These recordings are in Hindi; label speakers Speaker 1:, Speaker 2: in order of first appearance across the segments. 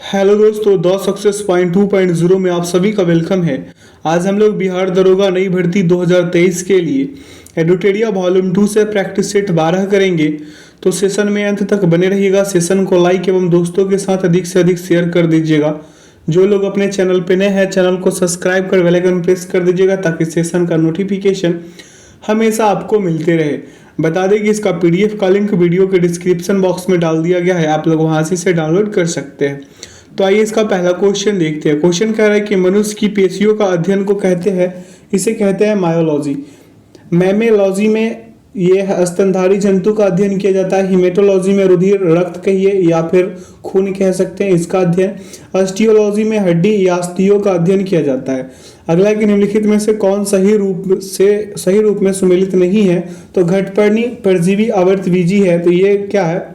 Speaker 1: हेलो दोस्तों, द सक्सेस पॉइंट 2.0 में आप सभी का वेलकम है। आज हम लोग बिहार दरोगा नई भर्ती 2023 के लिए एडुटेरिया वॉल्यूम 2 से प्रैक्टिस सेट 12 करेंगे। तो सेशन में अंत तक बने रहिएगा। सेशन को लाइक एवं दोस्तों के साथ अधिक से अधिक शेयर कर दीजिएगा। जो लोग अपने चैनल पे नए हैं, चैनल को सब्सक्राइब कर बेल आइकन प्रेस कर दीजिएगा ताकि सेशन का नोटिफिकेशन हमेशा आपको मिलते रहे। बता दें कि इसका पीडीएफ का लिंक वीडियो के डिस्क्रिप्शन बॉक्स में डाल दिया गया है, आप लोग वहां से इसे डाउनलोड कर सकते हैं। तो आइए इसका पहला क्वेश्चन देखते हैं। क्वेश्चन कह रहा है कि मनुष्य की पेशियों का अध्ययन को कहते हैं, इसे कहते हैं मायोलॉजी। मैमेलॉजी में ये स्तनधारी जंतु का अध्ययन किया जाता है। हिमेटोलॉजी में रुधिर रक्त कहिए या फिर खून कह सकते हैं, इसका अध्ययन। ऑस्टियोलॉजी में हड्डी या अस्थियों का अध्ययन किया जाता है। अगला कि निम्नलिखित में से कौन सही रूप में सुमेलित नहीं है? तो घटपर्णी परजीवी आवर्तबीजी है, तो ये क्या है?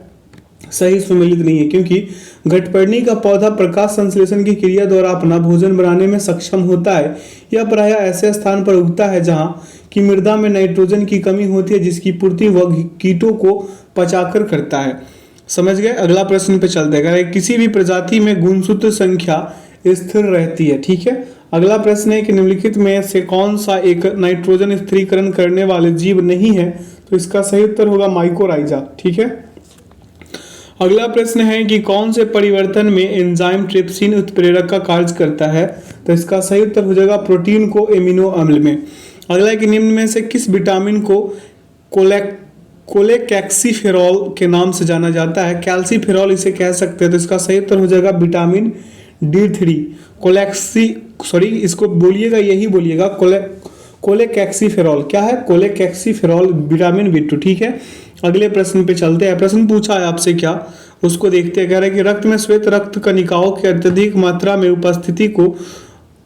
Speaker 1: सही सुमेलित नहीं है, क्योंकि घटपर्णी का पौधा प्रकाश संश्लेषण की क्रिया द्वारा अपना भोजन बनाने में सक्षम होता है। यह प्रायः ऐसे स्थान पर उगता है जहां की मृदा में नाइट्रोजन की कमी होती है, जिसकी पूर्ति वह कीटों को पचाकर करता है। समझ गए? अगला प्रश्न पे चलते हैं। किसी भी प्रजाति में गुणसूत्र संख्या स्थिर रहती है। ठीक है। अगला प्रश्न है कि निम्नलिखित में से कौन सा एक नाइट्रोजन स्थिरीकरण करने वाले जीव नहीं है? तो इसका सही उत्तर होगा माइकोराइजा। ठीक है। अगला प्रश्न है कि कौन से परिवर्तन में एंजाइम ट्रिप्सिन उत्प्रेरक का कार्य करता है? तो इसका सही उत्तर हो जाएगा प्रोटीन को एमिनो अम्ल में। अगला है कि निम्न में से किस विटामिन को कोलेकैक्सीफेरॉल के नाम से जाना जाता है? कैल्सीफेरॉल इसे कह सकते हैं, तो इसका सही उत्तर हो जाएगा विटामिन D3। इसको बोलिएगा, यही बोलिएगा कोलेकैक्सीफेरॉल। क्या है? कोलेकैक्सीफेरॉल विटामिन B2। ठीक है। अगले प्रश्न पे चलते हैं। प्रश्न पूछा है आपसे क्या, उसको देखते हैं। कह रहे हैं कि रक्त में श्वेत रक्त कणिकाओं की अत्यधिक मात्रा में उपस्थिति को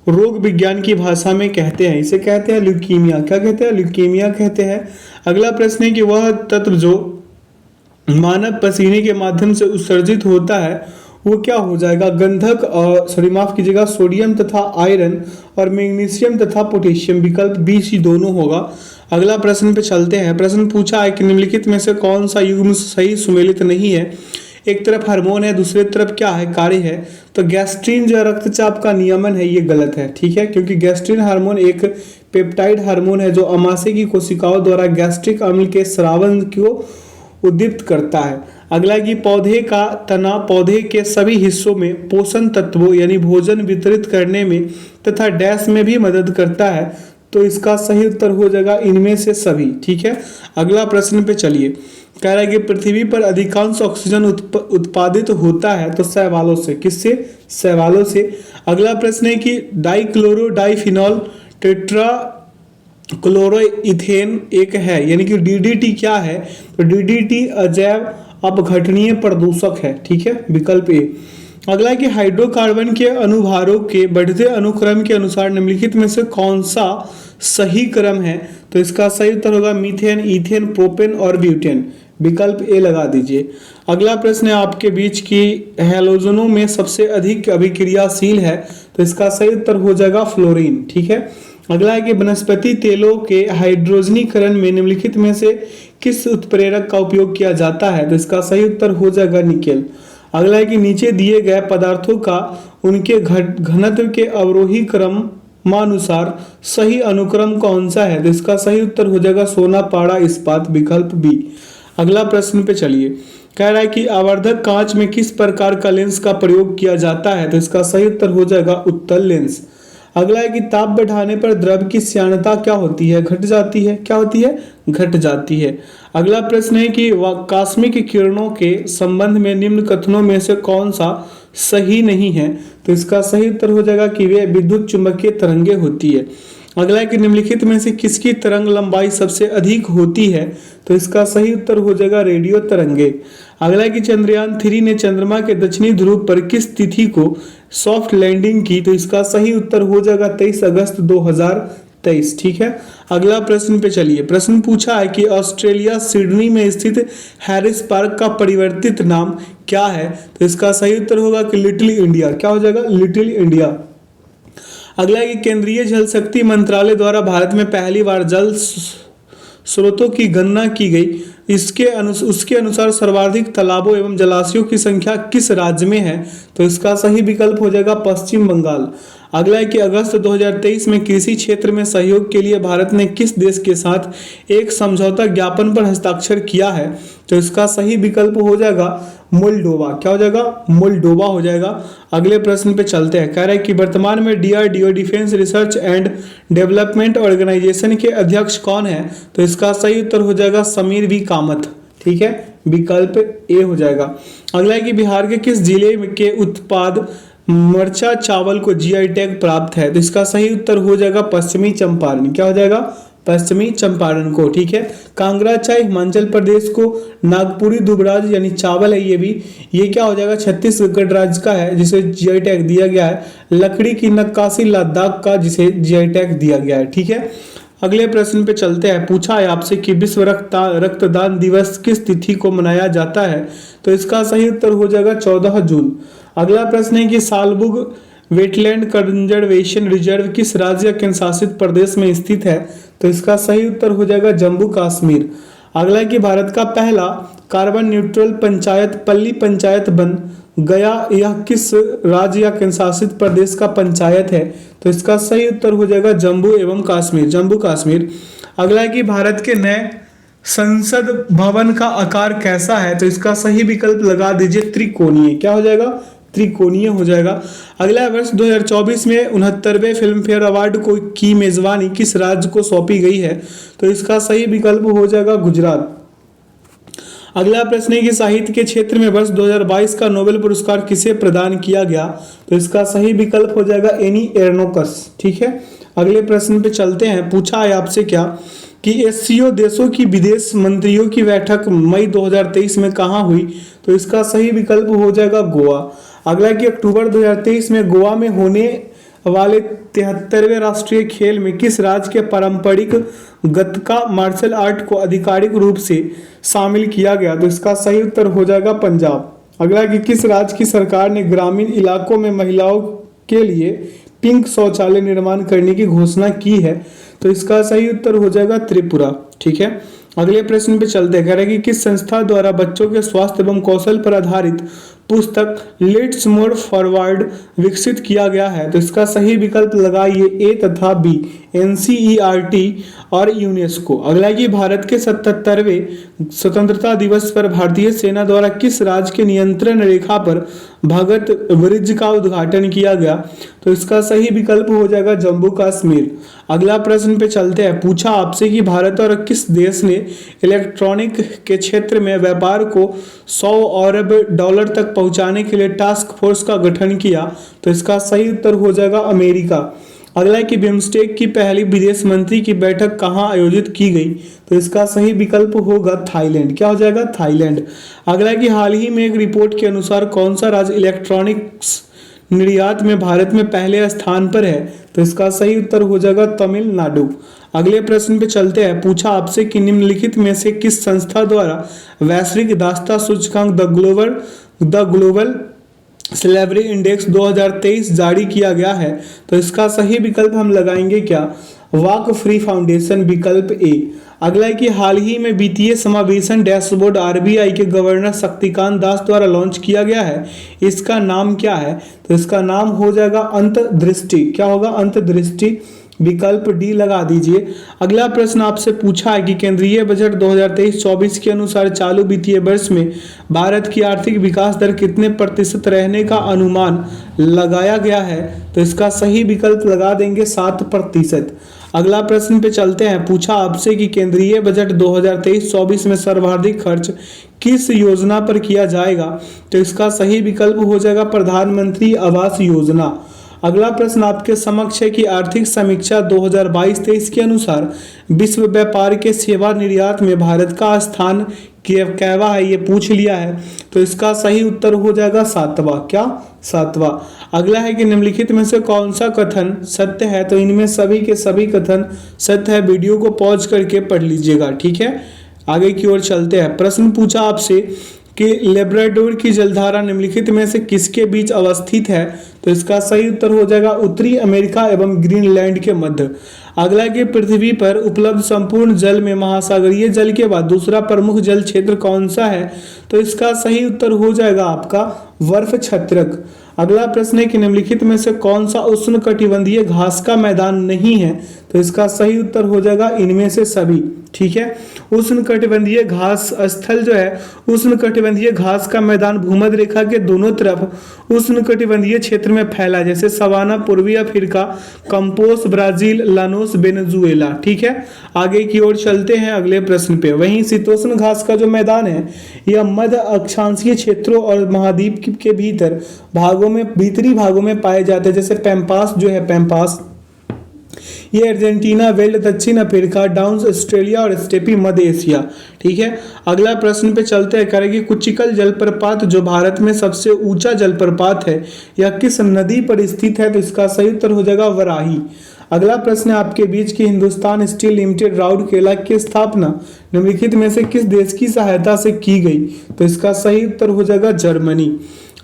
Speaker 1: रोग विज्ञान की भाषा में कहते हैं, इसे कहते हैं ल्यूकीमिया। क्या कहते हैं? ल्यूकीमिया कहते हैं। अगला प्रश्न है कि वह तत्व जो मानव पसीने के माध्यम से उत्सर्जित होता है वो क्या हो जाएगा? गंधक और माफ कीजिएगा, सोडियम तथा आयरन, और मैग्नीशियम तथा पोटेशियम। विकल्प बी सी दोनों होगा। अगला प्रश्न पे चलते हैं। प्रश्न पूछा है कि निम्नलिखित में से कौन सा युग्म सही सुमेलित नहीं है? एक तरफ हार्मोन है, दूसरी तरफ क्या है? कार्य है। तो गैस्ट्रिन जो रक्तचाप का नियमन है, ये गलत है। ठीक है, क्योंकि गैस्ट्रिन हार्मोन एक पेप्टाइड हार्मोन है जो अमाशय की कोशिकाओं द्वारा गैस्ट्रिक अम्ल के स्रावन को उद्दीप्त करता है। अगला कि पौधे का तना पौधे के सभी हिस्सों में पोषण तत्वों यानी भोजन वितरित करने में तथा डैश में भी मदद करता है, तो इसका सही उत्तर हो जाएगा इनमें से सभी। ठीक है। अगला प्रश्न पे चलिए। कह रहा है कि पृथ्वी पर अधिकांश ऑक्सीजन उत्पादित होता है, तो शैवालों से। किससे? शैवालों से। अगला प्रश्न है कि डाइक्लोरो डाइफिनॉल टेट्रा क्लोरोइथेन एक है, यानी कि डीडीटी क्या है? तो डीडीटी अजैव अपघटनीय प्रदूषक है। ठीक है, विकल्प ए। अगला है कि हाइड्रोकार्बन के अनुभारों के बढ़ते अनुक्रम के अनुसार निम्नलिखित में से कौन सा सही क्रम है? तो इसका सही उत्तर होगा मीथेन, इथेन, प्रोपेन और ब्यूटेन। विकल्प ए लगा दीजिए। अगला प्रश्न है आपके बीच की हैलोजनों में सबसे अधिक अभिक्रियाशील है, तो इसका सही उत्तर हो जाएगा फ्लोरीन। ठीक है। अगला है कि वनस्पति तेलों के हाइड्रोजनीकरण में निम्नलिखित में से किस उत्प्रेरक का उपयोग किया जाता है? तो इसका सही उत्तर हो जाएगा निकेल। अगला है कि नीचे दिए गए पदार्थों का उनके घनत्व के अवरोही क्रमानुसार सही अनुक्रम कौन सा है? तो इसका सही उत्तर हो जाएगा सोना, पारा, इस्पात। विकल्प बी। अगला प्रश्न पे चलिए। कह रहा है कि आवर्धक कांच में किस प्रकार का लेंस का प्रयोग किया जाता है? तो इसका सही उत्तर हो जाएगा उत्तल लेंस। अगला है कि ताप बढ़ाने पर द्रव की श्यानता क्या होती है? घट जाती है। क्या होती है? घट जाती है। अगला प्रश्न है कि आकस्मिक किरणों के संबंध में निम्न कथनों में से कौन सा सही नहीं है? तो इसका सही उत्तर हो जाएगा कि वे विद्युत चुंबकीय तरंगे होती है। अगला है कि निम्नलिखित में से किसकी तरंग लंबाई सबसे अधिक होती है? तो इसका सही उत्तर हो जाएगा रेडियो तरंगे। अगला है कि चंद्रयान 3 ने चंद्रमा के दक्षिणी ध्रुव पर किस तिथि को सॉफ्ट लैंडिंग की? तो इसका सही उत्तर हो जाएगा 23 अगस्त 2023। ठीक है। अगला प्रश्न पे चलिए। प्रश्न पूछा है कि ऑस्ट्रेलिया सिडनी में स्थित हैरिस पार्क का परिवर्तित नाम क्या है? तो इसका सही उत्तर होगा कि लिटिल इंडिया। क्या हो जाएगा? Little India. अगला है कि केंद्रीय जल शक्ति मंत्रालय द्वारा भारत में पहली बार जल स्रोतों की गणना की गई उसके अनुसार सर्वाधिक तालाबों एवं जलाशयों की संख्या किस राज्य में है? तो इसका सही विकल्प हो जाएगा पश्चिम बंगाल। अगला है कि अगस्त 2023 में कृषि क्षेत्र में सहयोग के लिए भारत ने किस देश के साथ एक समझौता ज्ञापन पर हस्ताक्षर किया है? तो इसका सही विकल्प हो जाएगा मोल्डोवा। क्या हो जाएगा? मोल्डोवा हो जाएगा। अगले प्रश्न पे चलते हैं। कह रहा है कि वर्तमान में DRDO defence research and development organisation के अध्यक्ष कौन है? तो इसका सही उत्तर हो जाएगा समीर वी कामत। ठीक है, विकल्प ए हो जाएगा। अगला है कि बिहार के किस जिले के उत्पाद मरचा चावल को जीआई टैग प्राप्त है? तो इसका सही उत्तर हो जाएगा पश्चिमी चंपारण। क्या हो जाएगा? पश्चिमी चंपारण को। ठीक है, कांगड़ा चाय हिमाचल प्रदेश को, नागपुरी दुबराज यानी चावल है ये क्या हो जाएगा? छत्तीसगढ़ राज्य का है जिसे जीआई टैग दिया गया है। लकड़ी की नक्काशी लद्दाख का जिसे जीआई टैग दिया गया है। ठीक है, अगले प्रश्न पे चलते हैं। पूछा है आपसे कि विश्व रक्तदान दिवस किस तिथि को मनाया जाता है? तो इसका सही उत्तर हो जाएगा 14 जून। अगला प्रश्न है कि सालबुग वेटलैंड कंजर्वेशन रिजर्व किस राज्य या केंद्र शासित प्रदेश में स्थित है? तो इसका सही उत्तर हो जाएगा जम्मू कश्मीर। अगला है कि भारत का पहला कार्बन न्यूट्रल पंचायत पल्ली पंचायत बन गया, यह किस राज्य या केंद्र शासित प्रदेश का पंचायत है? तो इसका सही उत्तर हो जाएगा जम्मू एवं कश्मीर, जम्मू कश्मीर। अगला है कि भारत के नए संसद भवन का आकार कैसा है? तो इसका सही विकल्प लगा दीजिए त्रिकोणीय। क्या हो जाएगा? त्रिकोणीय हो जाएगा। अगला वर्ष 2024 में 69वें फिल्म फेयर अवार्ड को की मेजबानी किस राज्य को सौंपी गई है? तो इसका सही विकल्प हो जाएगा गुजरात। अगला प्रश्न है कि साहित्य के क्षेत्र में वर्ष 2022 का नोबेल पुरस्कार किसे प्रदान किया गया? तो इसका सही विकल्प हो जाएगा एनी एर्नोकस। ठीक है, अगले प्रश्न पे चलते हैं। पूछा है आपसे क्या कि एससीओ देशों की विदेश मंत्रियों की बैठक मई 2023 में कहाँ हुई? तो इसका सही विकल्प हो जाएगा गोवा। अगला कि अक्टूबर 2023 में गोवा में होने वाले 73वें राष्ट्रीय खेल में किस राज्य के पारंपरिक गतका मार्शल आर्ट को आधिकारिक रूप से शामिल किया गया? तो इसका सही उत्तर हो जाएगा पंजाब। अगला कि किस राज्य की सरकार ने ग्रामीण इलाकों में महिलाओं के लिए पिंक शौचालय निर्माण करने की घोषणा की है? तो इसका सही उत्तर हो जाएगा त्रिपुरा। ठीक है, अगले प्रश्न पे चलते हैं। कह रहे हैं कि किस संस्था द्वारा बच्चों के स्वास्थ्य एवं कौशल पर आधारित पुस्तक लेट्स मूव फॉरवर्ड विकसित किया गया है? तो इसका सही विकल्प लगाइए ए तथा बी, एनसीईआरटी और यूनेस्को। अगला कि भारत के 77वें स्वतंत्रता दिवस पर भारतीय सेना द्वारा किस राज्य के नियंत्रण रेखा पर भगत ब्रिज का उद्घाटन किया गया? तो इसका सही विकल्प हो जाएगा जम्मू कश्मीर। अगला प्रश्न पे चलते हैं। पूछा आपसे कि भारत और किस देश ने इलेक्ट्रॉनिक के क्षेत्र में व्यापार को 100 अरब डॉलर तक पहुंचाने के लिए टास्क फोर्स का गठन किया? तो इसका सही उत्तर हो जाएगा अमेरिका। अगला है कि बिम्स्टेक की पहली विदेश मंत्री की बैठक कहाँ आयोजित की गई? तो इसका सही विकल्प होगा थाईलैंड। क्या हो जाएगा? थाईलैंड। अगला है कि हाल ही में एक रिपोर्ट के अनुसार कौन सा राज्य इलेक्ट्रॉनिक्स निर्यात में भारत में पहले स्थान पर है? तो इसका सही उत्तर हो जाएगा तमिलनाडु। अगले प्रश्न पे चलते हैं। पूछा आपसे कि निम्नलिखित में से किस संस्था द्वारा वैश्विक दास्ता सूचकांक द ग्लोबल सिलेवरी इंडेक्स 2023 जारी किया गया है? तो इसका सही विकल्प हम लगाएंगे क्या? वॉक फ्री फाउंडेशन, विकल्प ए। अगला है कि हाल ही में वित्तीय समावेशन डैशबोर्ड आरबीआई के गवर्नर शक्तिकांत दास द्वारा लॉन्च किया गया है, इसका नाम क्या है? तो इसका नाम हो जाएगा अंतर्दृष्टि। क्या होगा? अंतर्दृष्टि, विकल्प डी लगा दीजिए। अगला प्रश्न आपसे पूछा है कि केंद्रीय बजट 2023-24 के अनुसार चालू वित्तीय वर्ष में भारत की आर्थिक विकास दर कितने प्रतिशत रहने का अनुमान लगाया गया है? तो इसका सही विकल्प लगा देंगे 7%। अगला प्रश्न पे चलते हैं। पूछा आपसे कि केंद्रीय बजट 2023-24 में सर्वाधिक खर्च किस योजना पर किया जाएगा? तो इसका सही विकल्प हो जाएगा प्रधानमंत्री आवास योजना। अगला प्रश्न आपके समक्ष है कि आर्थिक समीक्षा 2022-23 के अनुसार विश्व व्यापार के सेवा निर्यात में भारत का स्थान कैवा है, ये पूछ लिया है। तो इसका सही उत्तर हो जाएगा 7वां। क्या? 7वां। अगला है कि निम्नलिखित में से कौन सा कथन सत्य है? तो इनमें सभी के सभी कथन सत्य है। वीडियो को पॉज करके पढ़ लीजिएगा। ठीक है, आगे की ओर चलते हैं। प्रश्न पूछा आपसे कि लेब्राडोर की जलधारा निम्नलिखित में से किसके बीच अवस्थित है? तो इसका सही उत्तर हो जाएगा उत्तरी अमेरिका एवं ग्रीनलैंड के मध्य। अगला कि पृथ्वी पर उपलब्ध संपूर्ण जल में महासागरीय जल के बाद दूसरा प्रमुख जल क्षेत्र कौन सा है? तो इसका सही उत्तर हो जाएगा आपका बर्फ छत्रक। अगला प्रश्न है कि निम्नलिखित में से कौन सा उष्णकटिबंधीय घास का मैदान नहीं है? तो इसका सही उत्तर हो जाएगा इनमें से सभी। ठीक है, उष्णकटिबंधीय घास स्थल जो है, उष्णकटिबंधीय घास का मैदान भूमध्य रेखा के दोनों तरफ उष्णकटिबंधीय क्षेत्र में फैला है, जैसे सवाना, पूर्वी Africa, compass, Brazil, Llanos, Venezuela. ठीक है, आगे की ओर चलते हैं अगले प्रश्न पे। वहीं शीतोष्ण घास का जो मैदान है यह मध्य अक्षांशीय क्षेत्रों और महाद्वीप के भीतर भागों में, भीतरी भागों में पाए जाते हैं, जैसे पैम्पास जो है, पैम्पास ये अर्जेंटीना, वेल्ड दक्षिण अफ्रीका, डाउन्स ऑस्ट्रेलिया और स्टेपी मध्य एशिया। ठीक है, अगला प्रश्न पे चलते हैं। करेंगे कुचिकल जलप्रपात जो भारत में सबसे ऊंचा जलप्रपात है यह किस नदी पर स्थित है? तो इसका सही उत्तर हो जाएगा वराही। अगला प्रश्न है आपके बीच की हिंदुस्तान स्टील लिमिटेड राउरकेला की स्थापना निम्नलिखित में से किस देश की सहायता से की गई? तो इसका सही उत्तर हो जाएगा जर्मनी।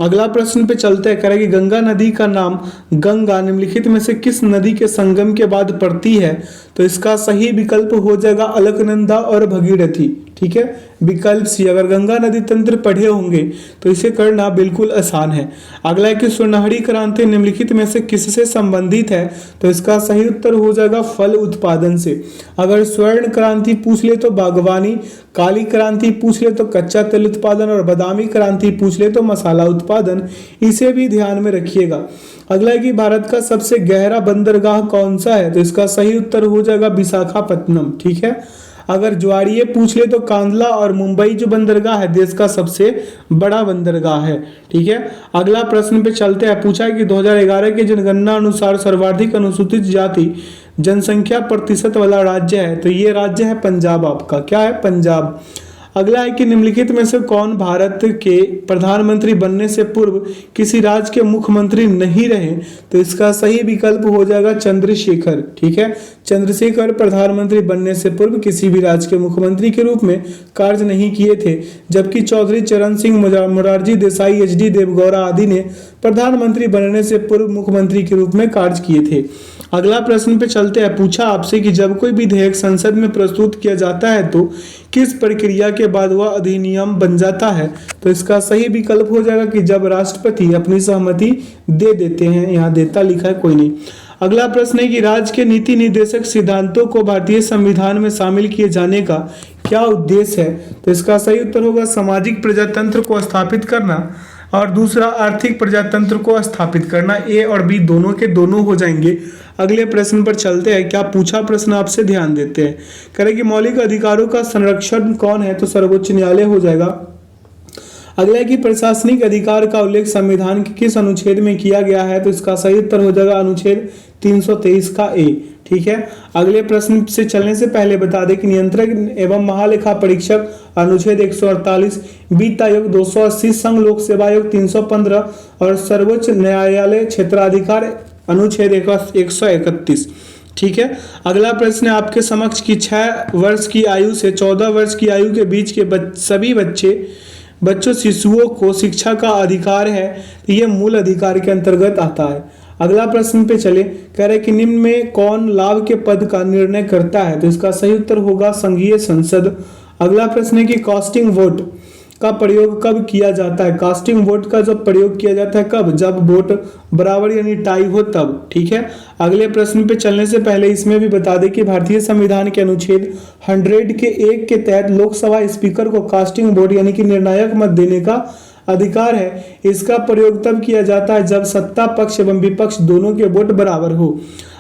Speaker 1: अगला प्रश्न पे चलते हैं। करेंगे गंगा नदी का नाम गंगा निम्नलिखित में से किस नदी के संगम के बाद पड़ती है? तो इसका सही विकल्प हो जाएगा अलकनंदा और भगीरथी। ठीक है, विकल्प सी। अगर गंगा नदी तंत्र पढ़े होंगे तो इसे करना बिल्कुल आसान है। अगला है कि सुनहरी क्रांति निम्नलिखित में से किससे संबंधित है? तो इसका सही उत्तर हो जाएगा फल उत्पादन से। अगर स्वर्ण क्रांति पूछ ले तो बागवानी, काली क्रांति पूछ ले तो कच्चा तेल उत्पादन और बादामी क्रांति पूछ ले तो मसाला उत्पादन। इसे भी ध्यान में रखिएगा। अगला है कि भारत का सबसे गहरा बंदरगाह कौन सा है? तो इसका सही उत्तर हो जाएगा विशाखापत्तनम। ठीक है, अगर ज्वारीय पूछ ले तो कांदला और मुंबई जो बंदरगाह है देश का सबसे बड़ा बंदरगाह है। ठीक है, अगला प्रश्न पे चलते हैं। पूछा है कि 2011 की जनगणना अनुसार सर्वाधिक अनुसूचित जाति जनसंख्या प्रतिशत वाला राज्य है, तो ये राज्य है पंजाब। आपका क्या है? पंजाब। अगला है कि निम्नलिखित में से कौन भारत के प्रधानमंत्री बनने से पूर्व किसी राज्य के मुख्यमंत्री नहीं रहे? तो इसका सही विकल्प हो जाएगा चंद्रशेखर। ठीक है, चंद्रशेखर प्रधानमंत्री बनने से पूर्व किसी भी राज्य के मुख्यमंत्री के रूप में कार्य नहीं किए थे, जबकि चौधरी चरण सिंह, मोरारजी देसाई, एच.डी. देवगौड़ा आदि ने प्रधानमंत्री बनने से पूर्व मुख्यमंत्री के रूप में कार्य किए थे। अगला प्रश्न पे चलते हैं। पूछा आपसे कि जब कोई विधेयक संसद में प्रस्तुत किया जाता है तो किस प्रक्रिया के बाद वह अधिनियम बन जाता है? तो इसका सही विकल्प हो जाएगा कि जब राष्ट्रपति अपनी सहमति दे देते हैं। यहाँ देता लिखा है, कोई नहीं। अगला प्रश्न है कि राज्य के नीति निर्देशक सिद्धांतों को भारतीय संविधान में शामिल किए जाने का क्या उद्देश्य है? तो इसका सही उत्तर होगा सामाजिक प्रजातंत्र को स्थापित करना और दूसरा आर्थिक प्रजातंत्र को स्थापित करना। ए और बी दोनों के दोनों हो जाएंगे। अगले प्रश्न पर चलते हैं। क्या पूछा प्रश्न आपसे ध्यान देते हैं। करें कि मौलिक अधिकारों का संरक्षण कौन है? तो सर्वोच्च न्यायालय हो जाएगा। अगला है कि प्रशासनिक अधिकार का उल्लेख संविधान के किस अनुच्छेद में किया गया है? तो इसका सही उत्तर हो जाएगा अनुच्छेद 323 का ए। ठीक है, अगले प्रश्न से चलने से पहले बता दें कि नियंत्रक एवं महालेखा परीक्षक अनुच्छेद 148, वित्त आयोग 280, संघ लोक सेवा आयोग 315 और सर्वोच्च न्यायालय क्षेत्राधिकार अनुच्छेद 131। ठीक है, अगला प्रश्न है आपके समक्ष कि 6 वर्ष की आयु से 14 वर्ष की आयु के बीच के सभी बच्चों शिशुओं को शिक्षा का अधिकार है, तो ये मूल अधिकार के अंतर्गत आता है। अगला प्रश्न पे चले। कह रहे कि निम्न में कौन लाभ के पद का निर्णय करता है? तो इसका सही उत्तर होगा संघीय संसद। अगला प्रश्न है कि कास्टिंग वोट का प्रयोग कब किया जाता है? कास्टिंग वोट का जब प्रयोग किया जाता है कब? जब वोट बराबर यानी टाई हो तब। ठीक है, अगले प्रश्न पे चलने से पहले इसमें भी बता दें कि भारतीय संविधान के अनुच्छेद 100 के 1 के तहत लोकसभा स्पीकर को कास्टिंग वोट यानी कि निर्णायक मत देने का अधिकार है। इसका प्रयोग तब किया जाता है जब सत्ता पक्ष एवं विपक्ष दोनों के वोट बराबर हो।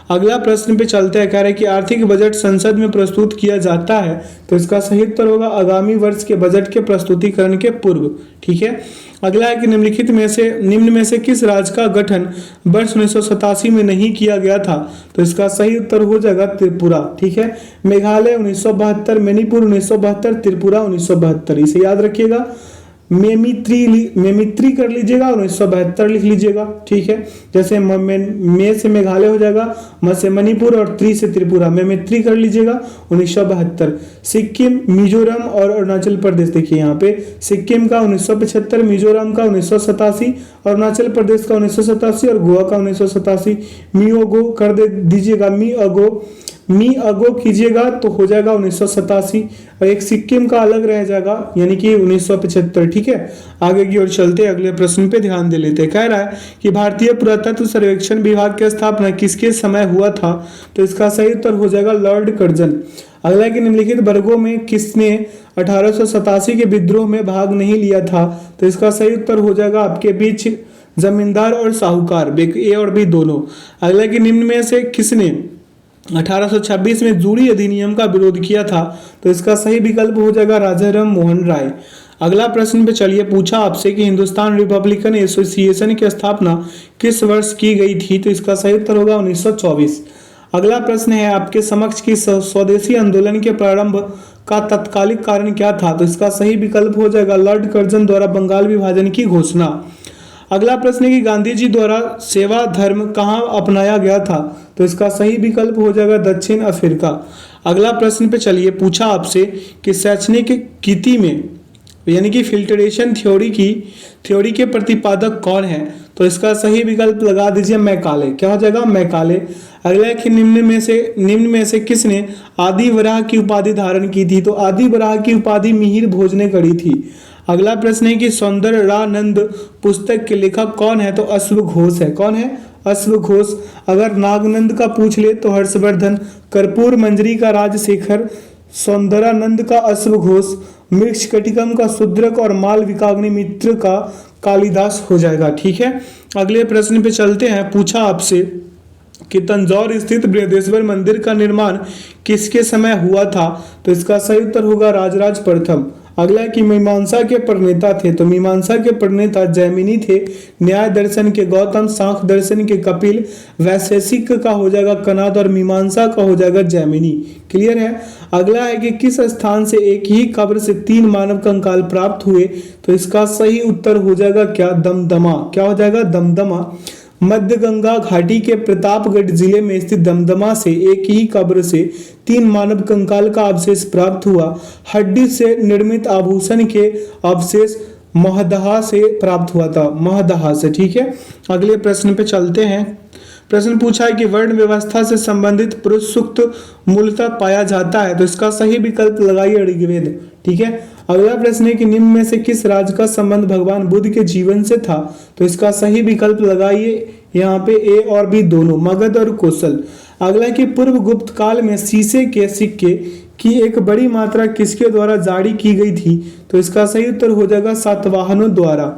Speaker 1: अगला प्रश्न पे चलते हैं। कह रहे हैं कि आर्थिक बजट संसद में प्रस्तुत किया जाता है, तो इसका सही उत्तर होगा आगामी वर्ष के बजट के प्रस्तुतिकरण के पूर्व। ठीक है, अगला है कि निम्न में से किस राज्य का गठन वर्ष 1987 में नहीं किया गया था? तो इसका सही उत्तर हो जाएगा त्रिपुरा। ठीक है, मेघालय 1972, मणिपुर 1972, त्रिपुरा 1972। इसे याद रखिएगा। मेमित्री कर लीजिएगा, 1972 लिख लीजिएगा। ठीक है, जैसे मे से मेघालय हो जाएगा, म से मणिपुर और त्रि से त्रिपुरा। मेमित्री कर लीजिएगा 1972। सिक्किम, मिजोरम और अरुणाचल प्रदेश देखिए यहाँ पे सिक्किम का 1975, मिजोरम का 1987, अरुणाचल प्रदेश का 1987 और गोवा का 1987। मियोगो कर दे दीजिएगा, मी अगो मी अगो कीजिएगा तो हो जाएगा 1987, और एक सिक्किम का अलग रह जाएगा यानी कि 1975। ठीक है, आगे की ओर चलते हैं, अगले प्रश्न पे ध्यान दे लेते हैं। कह रहा है कि भारतीय पुरातत्व सर्वेक्षण विभाग की स्थापना किसके समय हुआ था? तो इसका सही उत्तर हो जाएगा लॉर्ड कर्जन। अगला कि निम्नलिखित वर्गों में किसने 1887 के विद्रोह में भाग नहीं लिया था? तो इसका सही उत्तर हो जाएगा आपके बीच जमींदार और साहूकार, ए और बी दोनों। अगला कि निम्न में से किसने 1826 में जूरी अधिनियम का विरोध किया था? तो इसका सही विकल्प हो जाएगा राजा राम मोहन राय। अगला प्रश्न पे चलिए, पूछा आपसे कि हिंदुस्तान रिपब्लिकन एसोसिएशन की स्थापना किस वर्ष की गई थी? तो इसका सही उत्तर होगा 1924। अगला प्रश्न है आपके समक्ष कि स्वदेशी आंदोलन के प्रारंभ का तत्कालिक कारण क्या था? तो इसका सही विकल्प हो जाएगा लॉर्ड कर्जन द्वारा बंगाल विभाजन की घोषणा। अगला प्रश्न है कि गांधी जी द्वारा सेवा धर्म कहाँ अपनाया गया था? तो इसका सही विकल्प हो जाएगा दक्षिण अफ्रीका। अगला प्रश्न पे चलिए, पूछा आपसे कि शैक्षणिक कीति में यानी कि फिल्ट्रेशन थ्योरी के प्रतिपादक कौन है? तो इसका सही विकल्प लगा दीजिए मैकाले। क्या हो जाएगा? मैकाले। अगला कि निम्न में से किसने आदि वराह की उपाधि धारण की थी? तो आदि वराह की उपाधि मिहिर भोज ने करी थी। अगला प्रश्न है कि सौंदर्यानंद पुस्तक के लेखक कौन है? तो अश्व घोष है। कौन है? अश्व घोष। अगर नागनंद का पूछ ले तो हर्षवर्धन, कर्पूर मंजरी का राजशेखर, सौंदर्यानंद का अश्व घोष, मृक्षकटिकम का शूद्रक और मालविकाग्नि मित्र का कालिदास हो जाएगा। ठीक है, अगले प्रश्न पे चलते हैं। पूछा आपसे कि तंजौर स्थित बृहदेश्वर मंदिर का निर्माण किसके समय हुआ था? तो इसका सही उत्तर होगा राजराज प्रथम। अगला कि मीमांसा के प्रणेता थे? तो मीमांसा के प्रणेता जैमिनी थे, न्याय दर्शन के गौतम, सांख्य दर्शन के कपिल, वैशेषिक का हो जाएगा कनाद और मीमांसा का हो जाएगा जैमिनी। क्लियर है। अगला है कि किस स्थान से एक ही कब्र से 3 मानव कंकाल प्राप्त हुए? तो इसका सही उत्तर हो जाएगा क्या? दमदमा। क्या हो जाएगा? दमदमा। मध्य गंगा घाटी के प्रतापगढ़ जिले में स्थित दमदमा से एक ही कब्र से 3 मानव कंकाल का अवशेष प्राप्त हुआ। हड्डी से निर्मित आभूषण के अवशेष महदहा से प्राप्त हुआ था, महदहा से। ठीक है, अगले प्रश्न पे चलते हैं। प्रश्न पूछा है कि वर्ण व्यवस्था से संबंधित पुरुष सूक्त मूलतः पाया जाता है? तो इसका सही विकल्प लगाइए ऋग्वेद। ठीक है, अगला प्रश्न है कि निम्न में से किस राज्य का संबंध भगवान बुद्ध के जीवन से था? तो इसका सही विकल्प लगाइए यहाँ पे ए और बी दोनों, मगध और कौशल। अगला कि पूर्व गुप्त काल में शीशे के सिक्के की एक बड़ी मात्रा किसके द्वारा जारी की गई थी? तो इसका सही उत्तर हो जाएगा सातवाहनों द्वारा।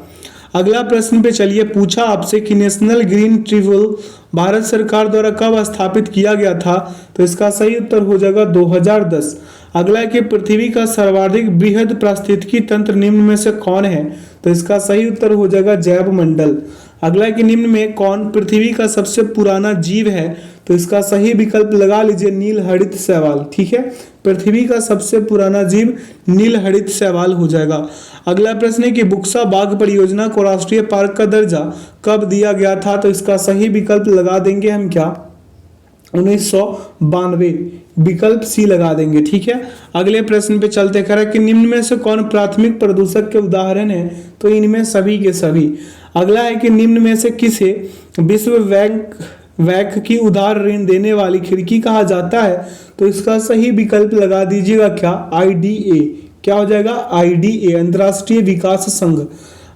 Speaker 1: अगला प्रश्न पे चलिए, पूछा आपसे कि नेशनल ग्रीन ट्रिब्यूनल भारत सरकार द्वारा कब स्थापित किया गया था? तो इसका सही उत्तर हो जाएगा 2010। अगला कि पृथ्वी का सर्वाधिक बृहद पारिस्थितिकी तंत्र निम्न में से कौन है? तो इसका सही उत्तर हो जाएगा जैव मंडल। अगला कि निम्न में कौन पृथ्वी का सबसे पुराना जीव है? तो इसका सही विकल्प लगा लीजिए नील हरित शैवाल। ठीक है, पृथ्वी का सबसे पुराना जीव नील हरित शैवाल हो जाएगा। अगला प्रश्न है कि बुक्सा बाघ परियोजना को राष्ट्रीय पार्क का दर्जा कब दिया गया था? तो इसका सही विकल्प लगा देंगे हम क्या? 1992, विकल्प सी लगा देंगे। ठीक है, अगले प्रश्न पे चलते। कह रहा है कि निम्न में से कौन प्राथमिक प्रदूषक के उदाहरण है? तो इनमें सभी के सभी। अगला है कि निम्न में से किसे विश्व बैंक की उधार ऋण देने वाली खिड़की कहा जाता है? तो इसका सही विकल्प लगा दीजिएगा क्या? IDA। क्या हो जाएगा? IDA, अंतर्राष्ट्रीय विकास संघ।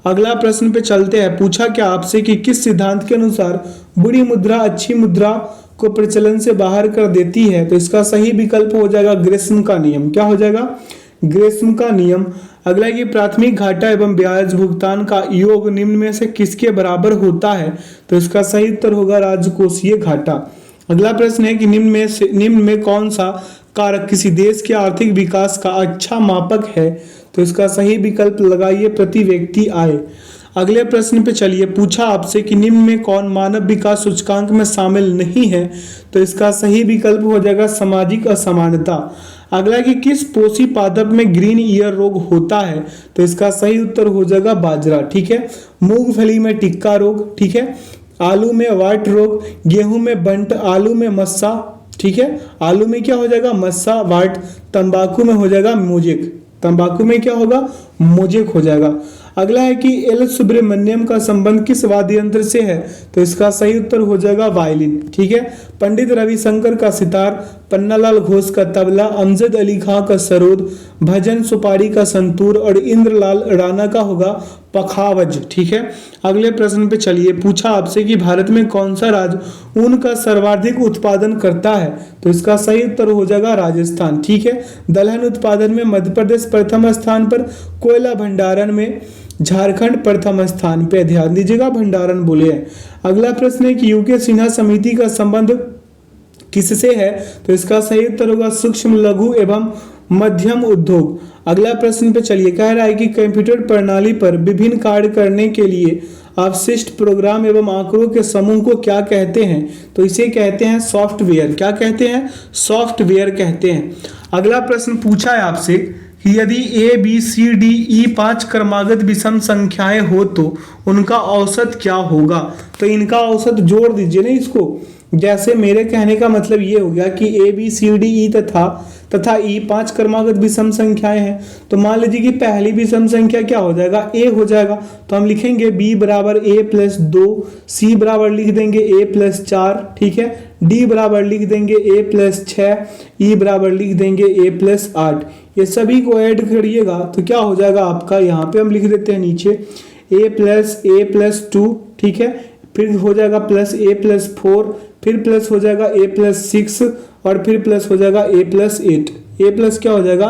Speaker 1: अगला प्रश्न पे चलते हैं। पूछा क्या आपसे कि किस सिद्धांत के अनुसार बुरी मुद्रा अच्छी मुद्रा को प्रचलन से बाहर कर देती है? तो इसका सही विकल्प हो जाएगा ग्रेस्म का नियम। क्या हो जाएगा? ग्रेस्म का नियम। अगला कि प्राथमिक घाटा एवं ब्याज भुगतान का योग निम्न में से किसके बराबर होता है? तो इसका सही उत्तर होगा राजकोषीय घाटा। अगला प्रश्न है कि निम्न में कौन सा कारक किसी देश के आर्थिक विकास का अच्छा मापक है? तो इसका सही विकल्प लगाइए प्रति व्यक्ति आय। अगले प्रश्न पे चलिए। पूछा आपसे कि निम्न में कौन मानव विकास सूचकांक में शामिल नहीं है? तो इसका सही विकल्प हो जाएगा सामाजिक असमानता। अगला कि किस पोषी पादप में ग्रीन ईयर रोग होता है? तो इसका सही उत्तर हो जाएगा बाजरा। ठीक है, मूंगफली में टिक्का रोग। ठीक है, आलू में वाट रोग, गेहूं में बंट, आलू में मस्सा। ठीक है, आलू में क्या हो जाएगा? मस्सा वाट। तंबाकू में हो जाएगा मोजेक। तंबाकू में क्या होगा? मोजेक हो जाएगा। अगला है कि एल सुब्रमण्यम का संबंध किस वाद्य यंत्र से है, तो इसका सही उत्तर हो जाएगा वायलिन। ठीक है, पंडित रविशंकर का सितार, पन्नालाल घोष का तबला, अमजद अली खां का सरोद, भजन सुपारी का संतूर और इंद्रलाल राणा का होगा पखावज। ठीक है, अगले प्रश्न पे चलिए। पूछा आपसे कि भारत में कौन सा राज्य ऊन का सर्वाधिक उत्पादन करता है, तो इसका सही उत्तर हो जाएगा राजस्थान। ठीक है, दलहन उत्पादन में मध्य प्रदेश प्रथम स्थान पर, कोयला भंडारण में झारखंड प्रथम स्थान पे, ध्यान दीजिएगा भंडारण बोले हैं। अगला प्रश्न है कि यूके सिन्हा समिति का संबंध किससे है, तो इसका सही उत्तर होगा सूक्ष्म लघु एवं मध्यम उद्योग। अगला प्रश्न पे चलिए, कह रहा है कि कंप्यूटर प्रणाली पर विभिन्न कार्य करने के लिए अवशिष्ट प्रोग्राम एवं आंकड़ों के समूह को क्या कहते हैं, तो इसे कहते हैं सॉफ्टवेयर। क्या कहते हैं, सॉफ्टवेयर कहते हैं। अगला प्रश्न पूछा है आपसे कि यदि A B C D E 5 क्रमागत विषम संख्याएं हो तो उनका औसत क्या होगा, तो इनका औसत जोड़ दीजिए ना इसको। जैसे मेरे कहने का मतलब ये हो गया कि A B C D E तथा ई 5 क्रमागत विषम संख्याएं हैं, तो मान लीजिए कि पहली विषम संख्या क्या हो जाएगा, ए हो जाएगा, तो हम लिखेंगे बी बराबर ए प्लस 2, सी बराबर लिख देंगे ए प्लस 4, ठीक है, डी बराबर लिख देंगे ए प्लस 6, ई बराबर लिख देंगे ए प्लस 8। ये सभी को ऐड करिएगा तो क्या हो जाएगा आपका, यहाँ पे हम लिख देते हैं नीचे ए प्लस 2, ठीक है, फिर हो जाएगा प्लस ए प्लस 4, फिर प्लस हो जाएगा ए प्लस 6 और फिर प्लस हो जाएगा ए प्लस 8। ए प्लस क्या हो जाएगा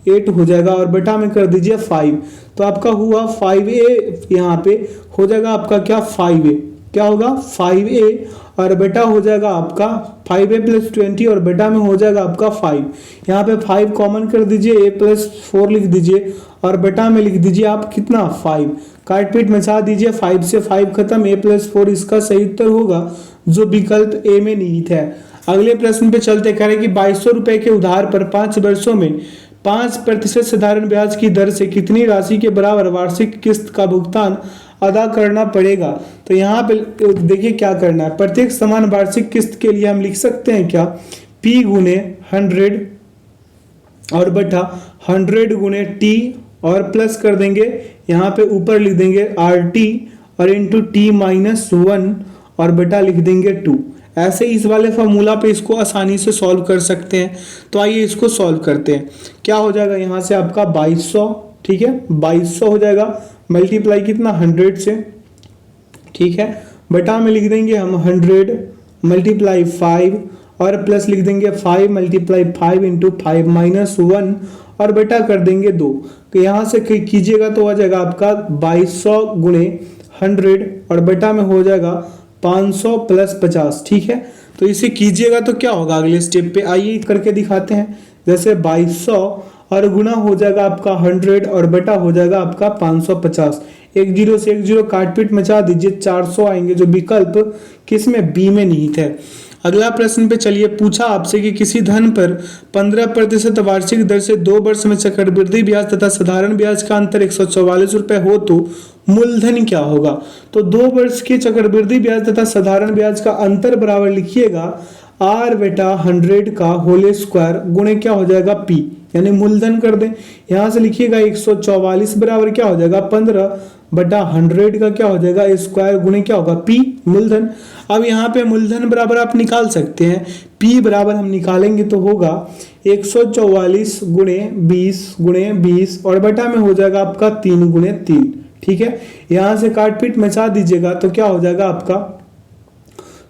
Speaker 1: 8 हो जाएगा और बटा में कर दीजिए 5, तो आपका हुआ 5a, यहाँ पे हो जाएगा आपका क्या 5a, क्या होगा 5a और बेटा हो जाएगा आपका 5a प्लस 20 और बेटा में हो जाएगा आपका 5। यहाँ पे 5 कॉमन कर दीजिए, a प्लस 4 लिख दीजिए और बेटा में लिख दीजिए आप कितना 5, काट पीट मचा दीजिए, 5 से 5 खत्म, a प्लस 4 इसका सही उत्तर होगा जो विकल्प ए में निहित है। अगले प्रश्न पे चलते, करें कि 2200 रुपए के उधार पर 5 वर्षों में 5% साधारण ब्याज की दर से कितनी राशि के बराबर वार्षिक किस्त का भुगतान अदा करना पड़ेगा, तो यहाँ पे देखिए क्या करना है। प्रत्येक समान वार्षिक किस्त के लिए हम लिख सकते हैं क्या, P गुने 100 और बटा 100 गुने T और प्लस कर देंगे, यहाँ पे ऊपर लिख देंगे RT और इंटू T माइनस 1 और बटा लिख देंगे 2। ऐसे इस वाले फॉर्मूला पे इसको आसानी से सॉल्व कर सकते हैं। तो आइए इसको सॉल्व करते हैं। क्या हो जाएगा यहाँ से आपका 2200, ठीक है, 2200 हो जाएगा, मल्टीप्लाई कितना 100 से, ठीक है, बटा में लिख देंगे हम 100 मल्टीप्लाई 5 और प्लस लिख देंगे 5 मल्टीप्लाई 5 इंटू 5 माइनस 1 और बटा कर देंगे 2। तो यहाँ से कीजिएगा तो आ जाएगा आपका 2200 गुणे 100 और बटा में हो जाएगा 500 प्लस 50, ठीक है। तो इसे कीजिएगा तो क्या होगा अगले स्टेप पे, आइए करके दिखाते हैं। जैसे 2200 और गुना हो जाएगा आपका 100 और बटा हो जाएगा आपका 550, एक जीरो से एक जीरो काट पीट मचा दीजिए, 400 आएंगे जो विकल्प किसमें बी में निहित है। अगला प्रश्न पे चलिए, पूछा आपसे कि किसी धन पर 15% वार्षिक दर से 2 वर्ष में चक्रवृद्धि ब्याज तथा साधारण ब्याज का अंतर 144 रुपए हो तो मूलधन क्या होगा। तो 2 वर्ष के चक्रवृद्धि ब्याज तथा साधारण ब्याज का अंतर बराबर लिखिएगा r बेटा 100 का होल स्क्वायर गुणे क्या हो जाएगा p, यानी मूलधन कर दें। यहाँ से लिखिएगा 144 बराबर क्या हो जाएगा 15 बटा 100 का क्या हो जाएगा स्क्वायर गुणे क्या होगा p मूलधन। अब यहाँ पे मूलधन बराबर आप निकाल सकते हैं, p बराबर हम निकालेंगे तो होगा 144 गुणे 20 और बटा में हो जाएगा आपका 3 गुणे 3, ठीक है। यहाँ से काट पीट मचा दीजिएगा तो क्या हो जाएगा आपका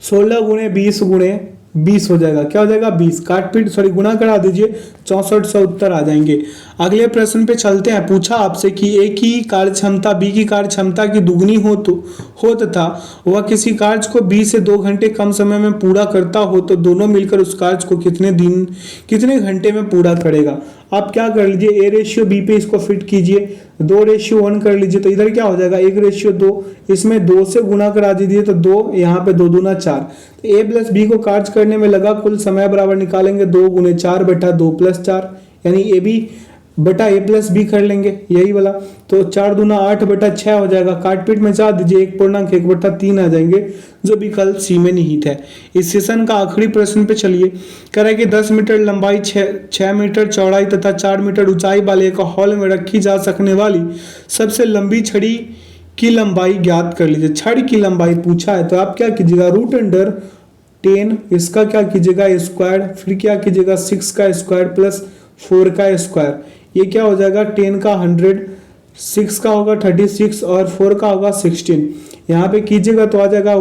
Speaker 1: 16 गुणे 20 हो जाएगा, क्या हो जाएगा 20, काट पीट सॉरी गुना करा दीजिए, 6400 उत्तर आ जाएंगे। अगले प्रश्न पे चलते हैं। पूछा आपसे कि ए की कार्य क्षमता बी की कार्य क्षमता की दुगनी हो तथा वह किसी कार्य को 20 से 2 घंटे कम समय में पूरा करता हो तो दोनों मिलकर उस कार्य को कितने घंटे में पूरा करेगा। आप क्या कर लीजिए, A/B पे इसको फिट कीजिए, 2/1 कर लीजिए, तो इधर क्या हो जाएगा 1/2, इसमें 2 से गुना करा दीजिए तो 2, यहाँ पे 2 दूना 4। तो A प्लस B को कार्य करने में लगा कुल समय बराबर निकालेंगे 2 गुने 4 बटा 2 प्लस 4, यानी AB बटा ए प्लस बी कर लेंगे, यही वाला। तो 4 दूना 8 बटा 6 हो जाएगा, काट पीट में जा दीजिए, 1.1/3 आ जाएंगे, जो विकल्प सी में निहित है। इस सेशन का आखिरी प्रश्न पे चलिए। कह रहा है कि 10 मीटर लंबाई, 6 मीटर चौड़ाई तथा 4 मीटर ऊंचाई वाले एक हॉल में रखी जा सकने वाली सबसे लंबी छड़ी की लंबाई ज्ञात कर लीजिए। छड़ की लंबाई पूछा है, तो आप क्या कीजिएगा, √10, इसका क्या कीजिएगा स्क्वायर, फिर क्या कीजिएगा 6 का स्क्वायर प्लस 4 का स्क्वायर। ये क्या हो जाएगा, 10 का 100, 6 का होगा 36 और 4 का होगा 16। यहाँ पे कीजिएगा तो आ जाएगा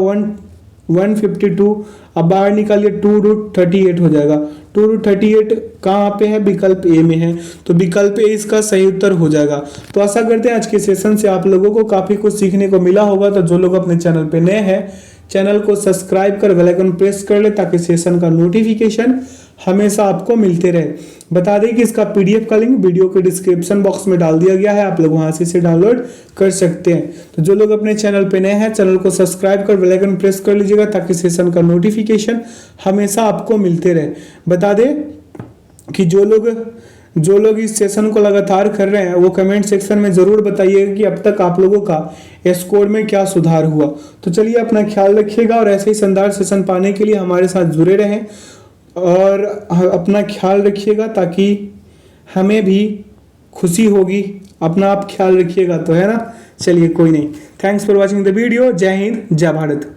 Speaker 1: 152। अब बाहर निकालिए 2√38 हो जाएगा। 2√38 कहाँ पे है, विकल्प ए में है, तो विकल्प ए इसका सही उत्तर हो जाएगा। तो आशा करते हैं आज के सेशन से आप लोगों को काफी कुछ सीखने को मिला होगा। तो जो लोग अपने चैनल पे नए हैं, चैनल को सब्सक्राइब कर बेल आइकन प्रेस कर ले ताकि सेशन का नोटिफिकेशन हमेशा आपको मिलते रहे। बता दें कि इसका पीडीएफ का लिंक वीडियो के डिस्क्रिप्शन बॉक्स में डाल दिया गया है, आप लोग वहां से इसे डाउनलोड कर सकते हैं। तो जो लोग अपने चैनल पे नए हैं, चैनल को सब्सक्राइब कर बेल आइकन प्रेस कर लीजिएगा ताकि सेशन का नोटिफिकेशन हमेशा आपको मिलते रहे। बता दें कि जो लोग इस सेशन को लगातार कर रहे हैं वो कमेंट सेक्शन में जरूर बताइएगा कि अब तक आप लोगों का स्कोर में क्या सुधार हुआ। तो चलिए अपना ख्याल रखिएगा और ऐसे ही शानदार सेशन पाने के लिए हमारे साथ जुड़े रहें और अपना ख्याल रखिएगा ताकि हमें भी खुशी होगी। अपना आप ख्याल रखिएगा तो, है ना। चलिए कोई नहीं, thanks for watching the video. जय हिंद, जय भारत।